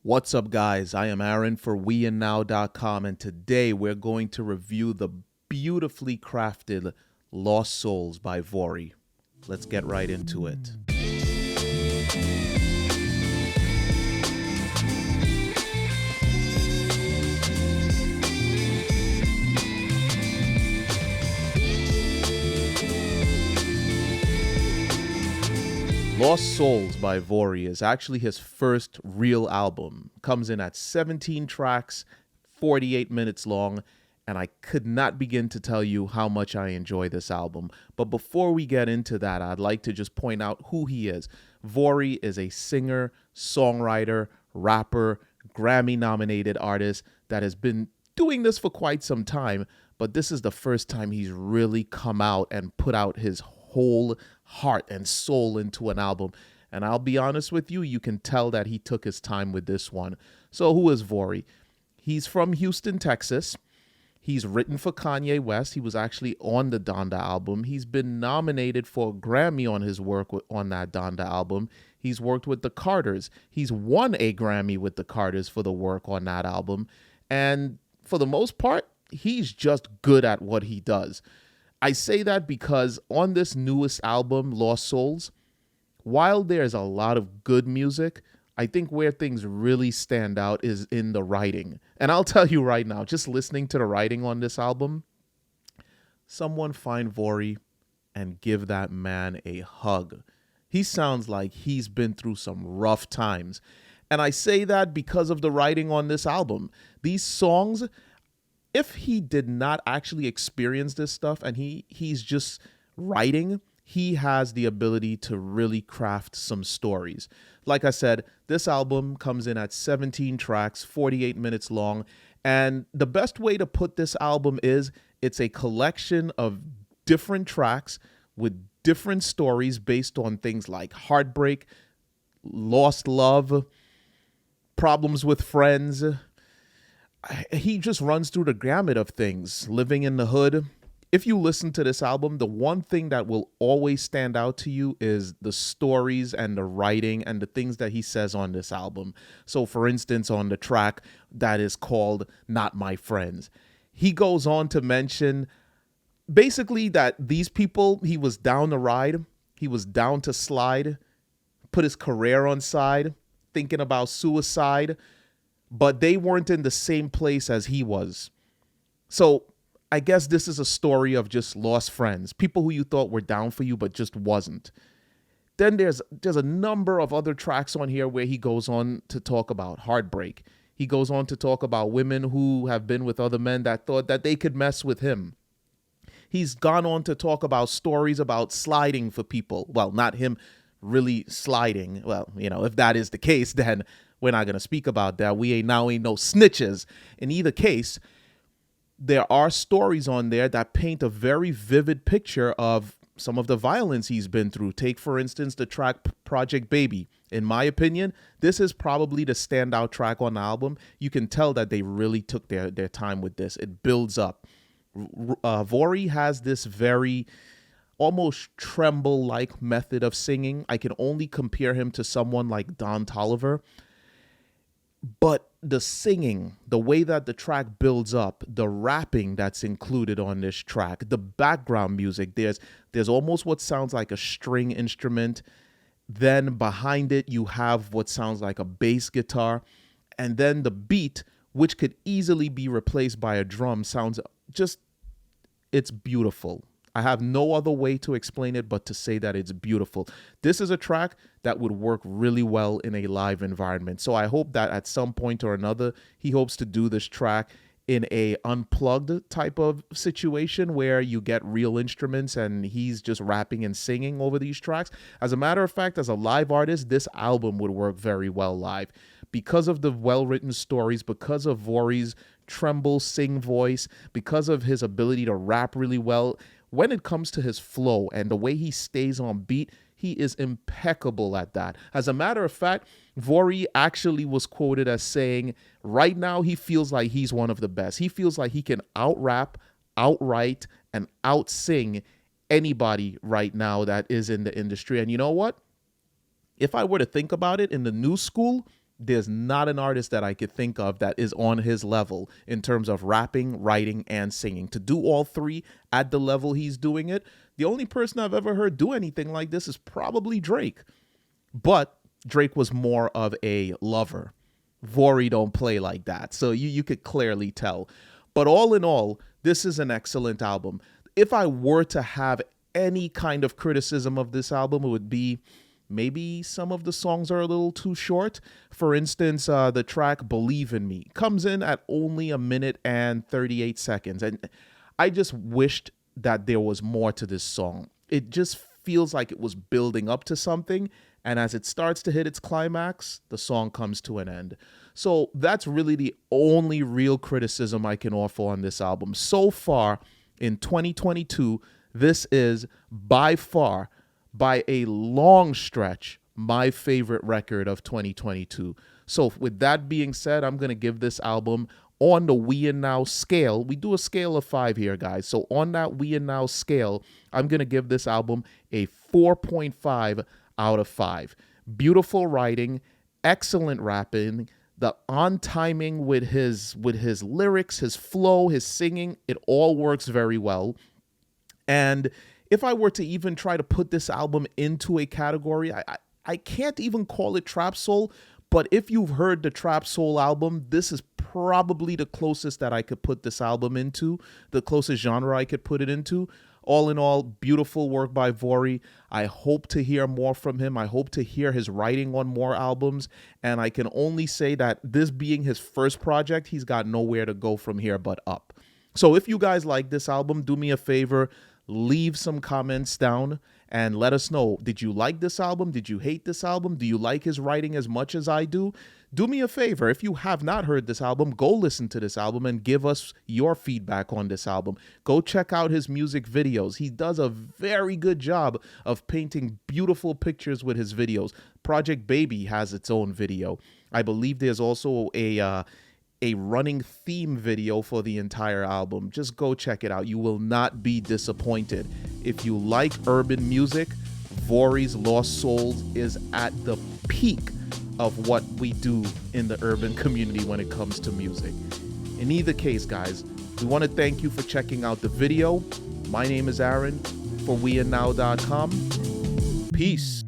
What's up, guys? I am Aaron for WeAndNow.com, and today we're going to review the beautifully crafted Lost Souls by Vory. Let's get right into it. Lost Souls by Vory is actually his first real album. Comes in at 17 tracks, 48 minutes long, and I could not begin to tell you how much I enjoy this album. But before we get into that, I'd like to just point out who he is. Vory is a singer, songwriter, rapper, Grammy-nominated artist that has been doing this for quite some time, but this is the first time he's really come out and put out his whole heart and soul into an album. And I'll be honest with you, you can tell that he took his time with this one. So who is Vory? He's from Houston, Texas. He's written for Kanye West. He was actually on the Donda album. He's been nominated for a Grammy on his work on that Donda album. He's worked with the Carters. He's won a Grammy with the Carters for the work on that album. And for the most part, he's just good at what he does. I say that because on this newest album, Lost Souls, while there's a lot of good music, I think where things really stand out is in the writing. And I'll tell you right now, just listening to the writing on this album, someone find Vory and give that man a hug. He sounds like he's been through some rough times. And I say that because of the writing on this album. These songs, if he did not actually experience this stuff and he's just writing, he has the ability to really craft some stories. Like I said, this album comes in at 17 tracks, 48 minutes long. And the best way to put this album is it's a collection of different tracks with different stories based on things like heartbreak, lost love, problems with friends. He just runs through the gamut of things, living in the hood. If you listen to this album, the one thing that will always stand out to you is the stories and the writing and the things that he says on this album. So, for instance, on the track that is called Not My Friends, he goes on to mention basically that these people, he was down to ride, he was down to slide, put his career on side, thinking about suicide, but they weren't in the same place as he was. So I guess this is a story of just lost friends, people who you thought were down for you, but just wasn't. Then there's a number of other tracks on here where he goes on to talk about heartbreak. He goes on to talk about women who have been with other men that thought that they could mess with him. He's gone on to talk about stories about sliding for people. Well, not him really sliding. Well, if that is the case, then we're not going to speak about that. We ain't no snitches. In either case, there are stories on there that paint a very vivid picture of some of the violence he's been through. Take, for instance, the track Project Baby. In my opinion, this is probably the standout track on the album. You can tell that they really took their time with this. It builds up. Vory has this very almost tremble-like method of singing. I can only compare him to someone like Don Toliver. But the singing, the way that the track builds up, the rapping that's included on this track, the background music, there's almost what sounds like a string instrument. Then behind it, you have what sounds like a bass guitar. And then the beat, which could easily be replaced by a drum, sounds just, it's beautiful. I have no other way to explain it but to say that it's beautiful. This is a track that would work really well in a live environment. So I hope that at some point or another, he hopes to do this track in a unplugged type of situation where you get real instruments and he's just rapping and singing over these tracks. As a matter of fact, as a live artist, this album would work very well live because of the well-written stories, because of Vory's tremble sing voice, because of his ability to rap really well. When it comes to his flow and the way he stays on beat, he is impeccable at that. As a matter of fact, Vory actually was quoted as saying, right now he feels like he's one of the best. He feels like he can out-rap, out-write, and out-sing anybody right now that is in the industry. And you know what? If I were to think about it, in the new school, there's not an artist that I could think of that is on his level in terms of rapping, writing, and singing. To do all three at the level he's doing it, the only person I've ever heard do anything like this is probably Drake. But Drake was more of a lover. Vory don't play like that. So you could clearly tell. But all in all, this is an excellent album. If I were to have any kind of criticism of this album, it would be maybe some of the songs are a little too short. For instance, the track Believe in Me comes in at only 1 minute and 38 seconds. And I just wished that there was more to this song. It just feels like it was building up to something. And as it starts to hit its climax, the song comes to an end. So that's really the only real criticism I can offer on this album. So far in 2022, this is by far, by a long stretch, my favorite record of 2022. So with that being said, I'm going to give this album on the Weinnow scale. We do a scale of 5 here, guys. So on that Weinnow scale, I'm going to give this album a 4.5 out of 5. Beautiful writing, excellent rapping, the on timing with his lyrics, his flow, his singing, it all works very well. And if I were to even try to put this album into a category, I can't even call it trap soul, but if you've heard the trap soul album, this is probably the closest that I could put this album into, the closest genre I could put it into. All in all, beautiful work by Vory. I hope to hear more from him. I hope to hear his writing on more albums. And I can only say that this being his first project, he's got nowhere to go from here but up. So if you guys like this album, do me a favor, leave some comments down and let us know. Did you like this album? Did you hate this album? Do you like his writing as much as I do? Do me a favor. If you have not heard this album, go listen to this album and give us your feedback on this album. Go check out his music videos. He does a very good job of painting beautiful pictures with his videos. Project Baby has its own video. I believe there's also a running theme video for the entire album. Just go check it out. You will not be disappointed. If you like urban music, Vory's Lost Souls is at the peak of what we do in the urban community when it comes to music. In either case, guys, we want to thank you for checking out the video. My name is Aaron for WeAreNow.com. Peace.